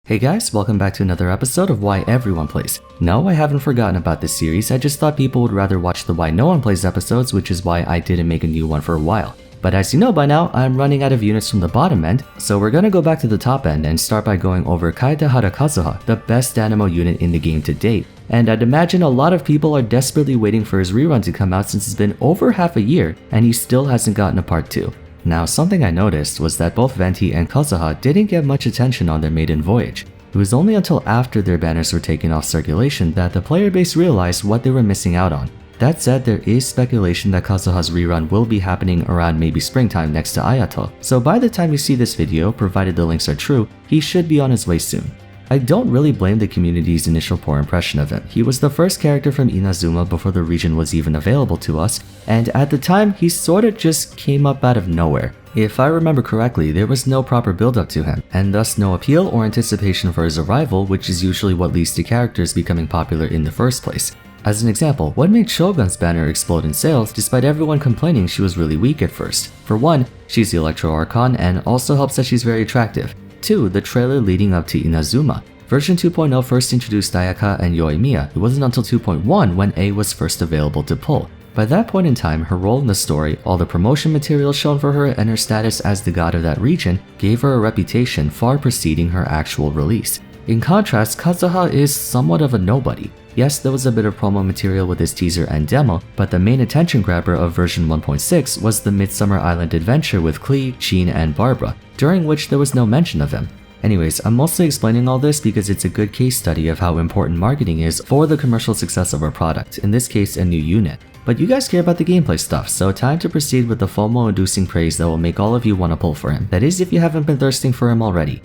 Hey guys, welcome back to another episode of Why Everyone Plays. No, I haven't forgotten about this series, I just thought people would rather watch the Why No One Plays episodes, which is why I didn't make a new one for a while. But as you know by now, I'm running out of units from the bottom end, so we're gonna go back to the top end and start by going over Kaedehara Kazuha, the best Anemo unit in the game to date. And I'd imagine a lot of people are desperately waiting for his rerun to come out since it's been over half a year and he still hasn't gotten a part 2. Now, something I noticed was that both Venti and Kazuha didn't get much attention on their maiden voyage. It was only until after their banners were taken off circulation that the player base realized what they were missing out on. That said, there is speculation that Kazuha's rerun will be happening around maybe springtime next to Ayato, so by the time you see this video, provided the links are true, he should be on his way soon. I don't really blame the community's initial poor impression of him. He was the first character from Inazuma before the region was even available to us, and at the time, he sorta just came up out of nowhere. If I remember correctly, there was no proper build-up to him, and thus no appeal or anticipation for his arrival, which is usually what leads to characters becoming popular in the first place. As an example, what made Shogun's banner explode in sales despite everyone complaining she was really weak at first? For one, she's the Anemo Archon and also helps that she's very attractive. 2. The trailer leading up to Inazuma. Version 2.0 first introduced Ayaka and Yoimiya. It wasn't until 2.1 when A was first available to pull. By that point in time, her role in the story, all the promotion material shown for her, and her status as the god of that region gave her a reputation far preceding her actual release. In contrast, Kazuha is somewhat of a nobody. Yes, there was a bit of promo material with his teaser and demo, but the main attention grabber of version 1.6 was the Midsummer Island adventure with Klee, Sheen, and Barbara, during which there was no mention of him. Anyways, I'm mostly explaining all this because it's a good case study of how important marketing is for the commercial success of our product, in this case a new unit. But you guys care about the gameplay stuff, so time to proceed with the FOMO-inducing praise that will make all of you want to pull for him. That is, if you haven't been thirsting for him already.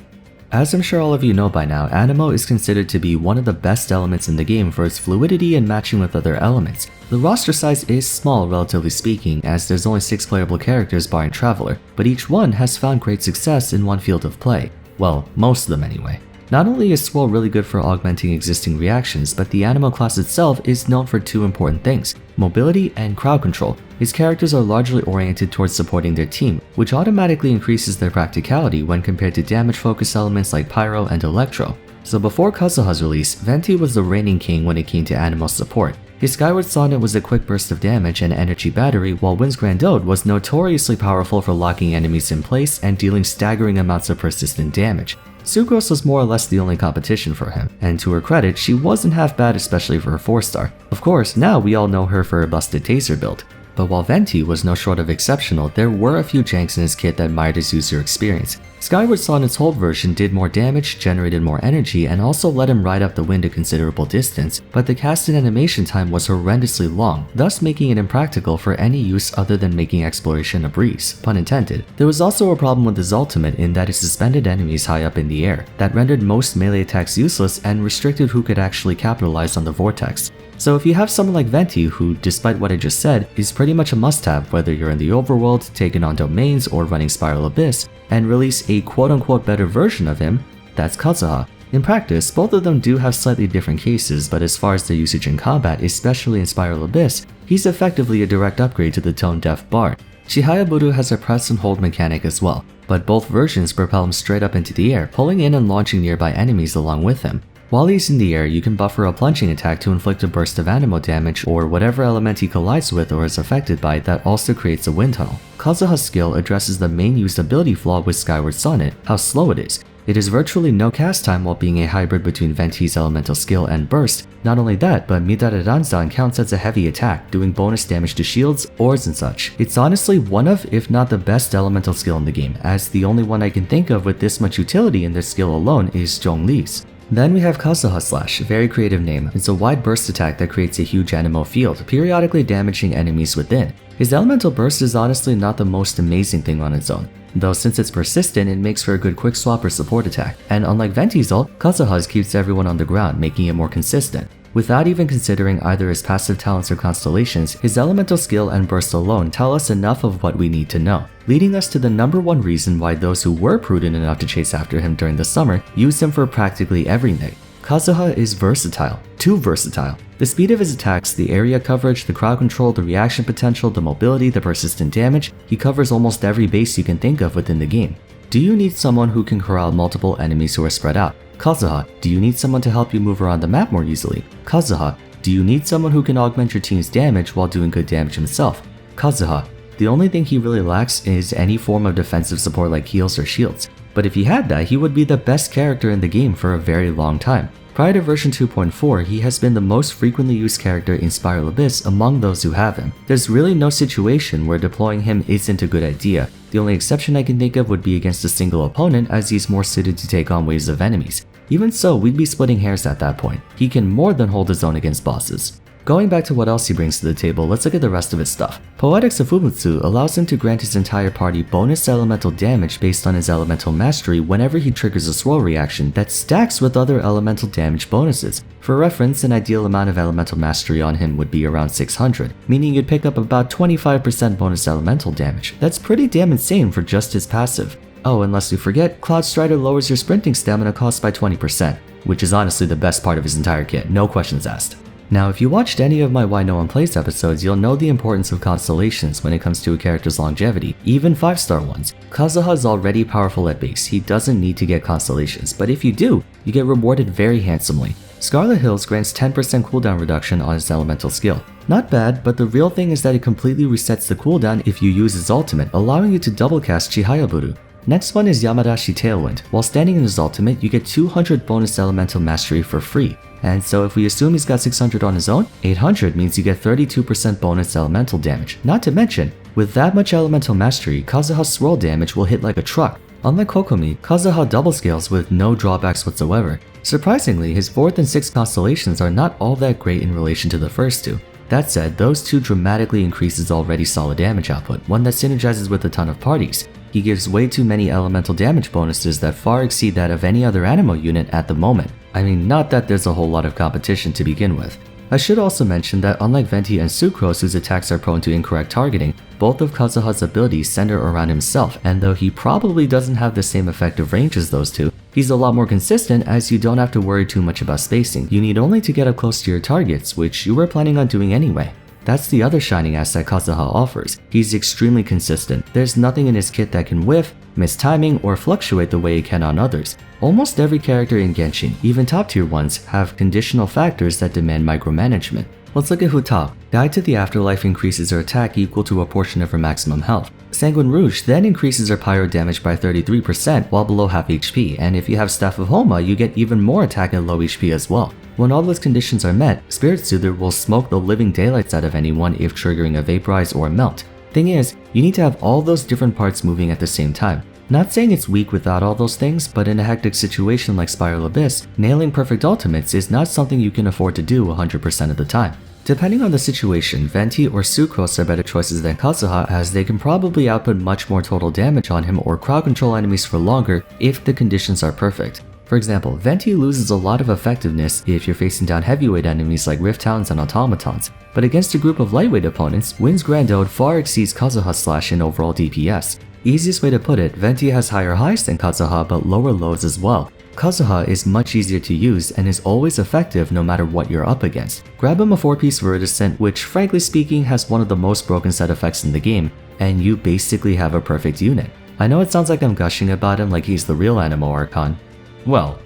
As I'm sure all of you know by now, Anemo is considered to be one of the best elements in the game for its fluidity and matching with other elements. The roster size is small relatively speaking, as there's only 6 playable characters barring Traveler, but each one has found great success in one field of play. Well, most of them anyway. Not only is Swirl really good for augmenting existing reactions, but the Anemo class itself is known for 2 important things: mobility and crowd control. His characters are largely oriented towards supporting their team, which automatically increases their practicality when compared to damage-focused elements like Pyro and Electro. So before Kazuha's release, Venti was the reigning king when it came to Anemo support. His Skyward Sonnet was a quick burst of damage and energy battery, while Wind's Grand Ode was notoriously powerful for locking enemies in place and dealing staggering amounts of persistent damage. Sucrose was more or less the only competition for him, and to her credit, she wasn't half bad, especially for her 4-star. Of course, now we all know her for her busted taser build. But while Venti was no short of exceptional, there were a few janks in his kit that mired his user experience. Skyward Sonnet's hold version did more damage, generated more energy, and also let him ride up the wind a considerable distance, but the casted animation time was horrendously long, thus making it impractical for any use other than making exploration a breeze, pun intended. There was also a problem with his ultimate in that it suspended enemies high up in the air, that rendered most melee attacks useless and restricted who could actually capitalize on the vortex. So if you have someone like Venti who, despite what I just said, is pretty much a must-have whether you're in the overworld, taking on domains, or running Spiral Abyss, and release a quote-unquote better version of him, that's Kazuha. In practice, both of them do have slightly different cases, but as far as their usage in combat, especially in Spiral Abyss, he's effectively a direct upgrade to the tone-deaf bard. Chihayaburu has a press and hold mechanic as well, but both versions propel him straight up into the air, pulling in and launching nearby enemies along with him. While he's in the air, you can buffer a plunging attack to inflict a burst of Anemo damage or whatever element he collides with or is affected by that also creates a wind tunnel. Kazuha's skill addresses the main used ability flaw with Skyward Sonnet, how slow it is. It is virtually no cast time while being a hybrid between Venti's elemental skill and burst. Not only that, but Midare Ranzan counts as a heavy attack, doing bonus damage to shields, orbs, and such. It's honestly one of, if not the best elemental skill in the game, as the only one I can think of with this much utility in this skill alone is Zhongli's. Then we have Kazuha Slash, a very creative name. It's a wide burst attack that creates a huge Anemo field, periodically damaging enemies within. His elemental burst is honestly not the most amazing thing on its own, though since it's persistent, it makes for a good quick swap or support attack. And unlike Venti's ult, Kazuha's keeps everyone on the ground, making it more consistent. Without even considering either his passive talents or constellations, his elemental skill and burst alone tell us enough of what we need to know, leading us to the #1 reason why those who were prudent enough to chase after him during the summer used him for practically everything. Kazuha is versatile, too versatile. The speed of his attacks, the area coverage, the crowd control, the reaction potential, the mobility, the persistent damage, he covers almost every base you can think of within the game. Do you need someone who can corral multiple enemies who are spread out? Kazuha. Do you need someone to help you move around the map more easily? Kazuha. Do you need someone who can augment your team's damage while doing good damage himself? Kazuha. The only thing he really lacks is any form of defensive support like heals or shields. But if he had that, he would be the best character in the game for a very long time. Prior to version 2.4, he has been the most frequently used character in Spiral Abyss among those who have him. There's really no situation where deploying him isn't a good idea. The only exception I can think of would be against a single opponent, as he's more suited to take on waves of enemies. Even so, we'd be splitting hairs at that point. He can more than hold his own against bosses. Going back to what else he brings to the table, let's look at the rest of his stuff. Poetics of Fumutsu allows him to grant his entire party bonus elemental damage based on his elemental mastery whenever he triggers a swirl reaction that stacks with other elemental damage bonuses. For reference, an ideal amount of elemental mastery on him would be around 600, meaning you'd pick up about 25% bonus elemental damage. That's pretty damn insane for just his passive. Oh, and lest we forget, Cloud Strider lowers your sprinting stamina cost by 20%, which is honestly the best part of his entire kit, no questions asked. Now, if you watched any of my Why No One Plays episodes, you'll know the importance of Constellations when it comes to a character's longevity, even 5-star ones. Kazuha is already powerful at base, he doesn't need to get Constellations, but if you do, you get rewarded very handsomely. Scarlet Hills grants 10% cooldown reduction on his elemental skill. Not bad, but the real thing is that it completely resets the cooldown if you use his ultimate, allowing you to double cast Chihayaburu. Next one is Yamadashi Tailwind. While standing in his ultimate, you get 200 bonus elemental mastery for free. And so if we assume he's got 600 on his own, 800 means you get 32% bonus elemental damage. Not to mention, with that much elemental mastery, Kazuha's swirl damage will hit like a truck. Unlike Kokomi, Kazuha double scales with no drawbacks whatsoever. Surprisingly, his 4th and 6th constellations are not all that great in relation to the first two. That said, those two dramatically increase his already solid damage output, one that synergizes with a ton of parties. He gives way too many elemental damage bonuses that far exceed that of any other Anemo unit at the moment. I mean, not that there's a whole lot of competition to begin with. I should also mention that unlike Venti and Sucrose, whose attacks are prone to incorrect targeting, both of Kazuha's abilities center around himself, and though he probably doesn't have the same effective range as those two, he's a lot more consistent as you don't have to worry too much about spacing. You need only to get up close to your targets, which you were planning on doing anyway. That's the other shining asset Kazuha offers. He's extremely consistent. There's nothing in his kit that can whiff, miss timing, or fluctuate the way it can on others. Almost every character in Genshin, even top tier ones, have conditional factors that demand micromanagement. Let's look at Huta. Guide to the Afterlife increases her attack equal to a portion of her maximum health. Sanguine Rouge then increases her pyro damage by 33% while below half HP, and if you have Staff of Homa, you get even more attack at low HP as well. When all those conditions are met, Spirit Soother will smoke the living daylights out of anyone if triggering a Vaporize or a Melt. Thing is, you need to have all those different parts moving at the same time. Not saying it's weak without all those things, but in a hectic situation like Spiral Abyss, nailing perfect ultimates is not something you can afford to do 100% of the time. Depending on the situation, Venti or Sucrose are better choices than Kazuha, as they can probably output much more total damage on him or crowd control enemies for longer if the conditions are perfect. For example, Venti loses a lot of effectiveness if you're facing down heavyweight enemies like Rift Hounds and Automatons, but against a group of lightweight opponents, Wind's Grand Ode far exceeds Kazuha's slash in overall DPS. Easiest way to put it, Venti has higher highs than Kazuha but lower lows as well. Kazuha is much easier to use and is always effective no matter what you're up against. Grab him a 4-piece Viridescent, which frankly speaking has one of the most broken set effects in the game, and you basically have a perfect unit. I know it sounds like I'm gushing about him like he's the real Anemo Archon. Well,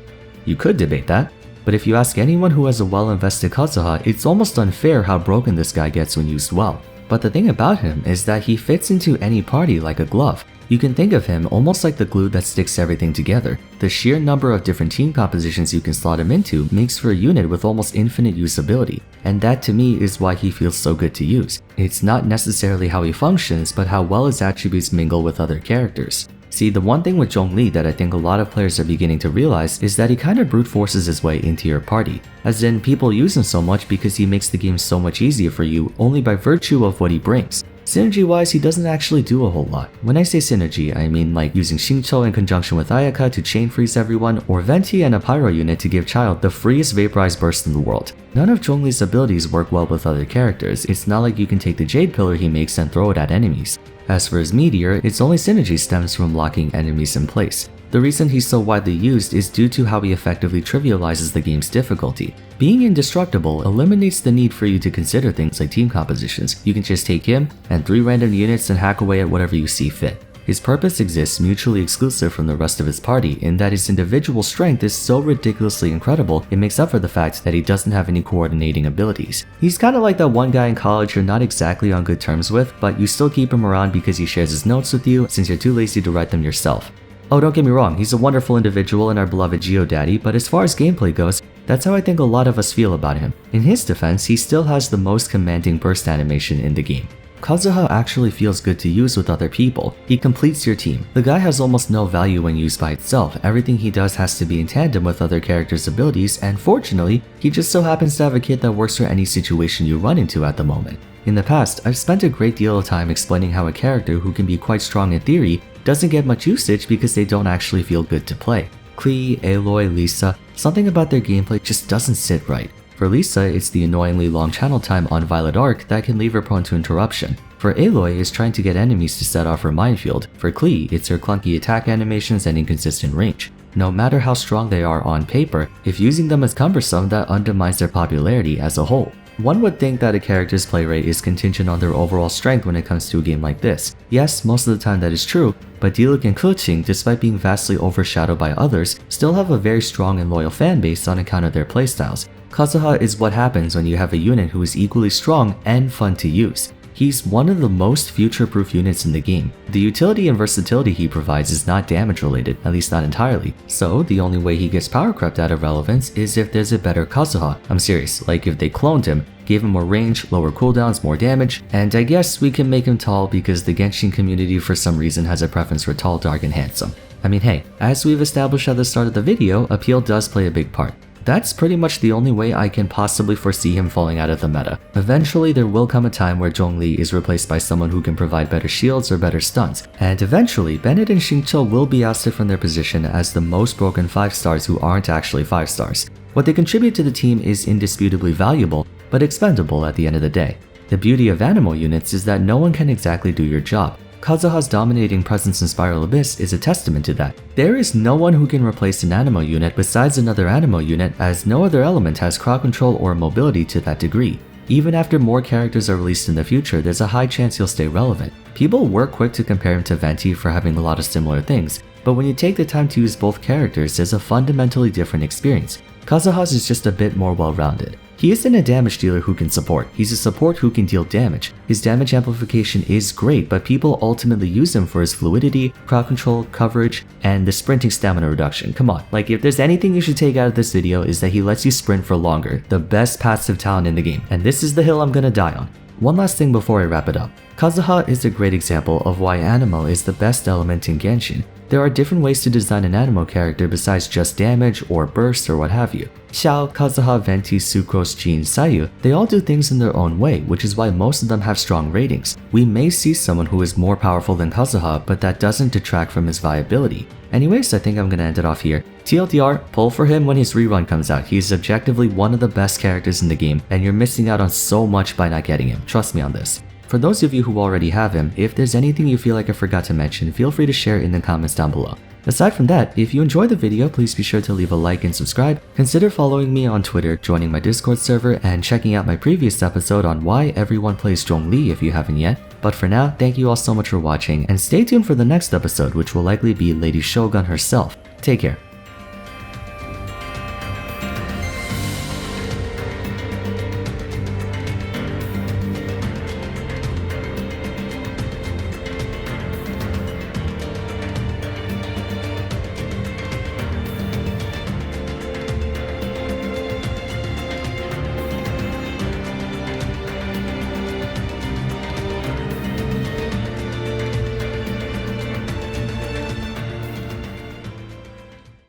you could debate that, but if you ask anyone who has a well-invested Kazuha, it's almost unfair how broken this guy gets when used well. But the thing about him is that he fits into any party like a glove. You can think of him almost like the glue that sticks everything together. The sheer number of different team compositions you can slot him into makes for a unit with almost infinite usability, and that to me is why he feels so good to use. It's not necessarily how he functions, but how well his attributes mingle with other characters. See, the one thing with Zhongli that I think a lot of players are beginning to realize is that he kind of brute forces his way into your party. As in, people use him so much because he makes the game so much easier for you only by virtue of what he brings. Synergy-wise, he doesn't actually do a whole lot. When I say synergy, I mean like using Xingqiu in conjunction with Ayaka to chain freeze everyone, or Venti and a Pyro unit to give Child the freest Vaporize burst in the world. None of Zhongli's abilities work well with other characters. It's not like you can take the Jade Pillar he makes and throw it at enemies. As for his Meteor, its only synergy stems from locking enemies in place. The reason he's so widely used is due to how he effectively trivializes the game's difficulty. Being indestructible eliminates the need for you to consider things like team compositions. You can just take him and 3 random units and hack away at whatever you see fit. His purpose exists mutually exclusive from the rest of his party in that his individual strength is so ridiculously incredible it makes up for the fact that he doesn't have any coordinating abilities. He's kinda like that one guy in college you're not exactly on good terms with, but you still keep him around because he shares his notes with you since you're too lazy to write them yourself. Oh, don't get me wrong, he's a wonderful individual and our beloved Geodaddy, but as far as gameplay goes, that's how I think a lot of us feel about him. In his defense, he still has the most commanding burst animation in the game. Kazuha actually feels good to use with other people. He completes your team. The guy has almost no value when used by itself. Everything he does has to be in tandem with other characters' abilities, and fortunately, he just so happens to have a kit that works for any situation you run into at the moment. In the past, I've spent a great deal of time explaining how a character who can be quite strong in theory doesn't get much usage because they don't actually feel good to play. Klee, Aloy, Lisa, something about their gameplay just doesn't sit right. For Lisa, it's the annoyingly long channel time on Violet Arc that can leave her prone to interruption. For Aloy, it's trying to get enemies to set off her minefield. For Klee, it's her clunky attack animations and inconsistent range. No matter how strong they are on paper, if using them is cumbersome, that undermines their popularity as a whole. One would think that a character's play rate is contingent on their overall strength when it comes to a game like this. Yes, most of the time that is true, but Diluc and Keqing, despite being vastly overshadowed by others, still have a very strong and loyal fan base on account of their playstyles. Kazuha is what happens when you have a unit who is equally strong and fun to use. He's one of the most future-proof units in the game. The utility and versatility he provides is not damage related, at least not entirely, so the only way he gets power crept out of relevance is if there's a better Kazuha. I'm serious, like if they cloned him, gave him more range, lower cooldowns, more damage, and I guess we can make him tall because the Genshin community for some reason has a preference for tall, dark, and handsome. I mean hey, as we've established at the start of the video, appeal does play a big part. That's pretty much the only way I can possibly foresee him falling out of the meta. Eventually, there will come a time where Zhongli is replaced by someone who can provide better shields or better stuns, and eventually, Bennett and Xingqiu will be ousted from their position as the most broken 5-stars who aren't actually 5-stars. What they contribute to the team is indisputably valuable, but expendable at the end of the day. The beauty of Anemo units is that no one can exactly do your job. Kazuha's dominating presence in Spiral Abyss is a testament to that. There is no one who can replace an Anemo unit besides another Anemo unit, as no other element has crowd control or mobility to that degree. Even after more characters are released in the future, there's a high chance he'll stay relevant. People were quick to compare him to Venti for having a lot of similar things, but when you take the time to use both characters, there's a fundamentally different experience. Kazuha's is just a bit more well-rounded. He isn't a damage dealer who can support, he's a support who can deal damage. His damage amplification is great, but people ultimately use him for his fluidity, crowd control, coverage, and the sprinting stamina reduction. Come on, like if there's anything you should take out of this video is that he lets you sprint for longer, the best passive talent in the game, and this is the hill I'm gonna die on. One last thing before I wrap it up. Kazuha is a great example of why Anemo is the best element in Genshin. There are different ways to design an Anemo character besides just damage or burst or what have you. Xiao, Kazuha, Venti, Sucrose, Jean, Sayu, they all do things in their own way, which is why most of them have strong ratings. We may see someone who is more powerful than Kazuha, but that doesn't detract from his viability. Anyways, I think I'm gonna end it off here. TLDR, pull for him when his rerun comes out. He's objectively one of the best characters in the game, and you're missing out on so much by not getting him. Trust me on this. For those of you who already have him, if there's anything you feel like I forgot to mention, feel free to share in the comments down below. Aside from that, if you enjoyed the video, please be sure to leave a like and subscribe. Consider following me on Twitter, joining my Discord server, and checking out my previous episode on why everyone plays Zhongli if you haven't yet. But for now, thank you all so much for watching, and stay tuned for the next episode, which will likely be Lady Shogun herself. Take care.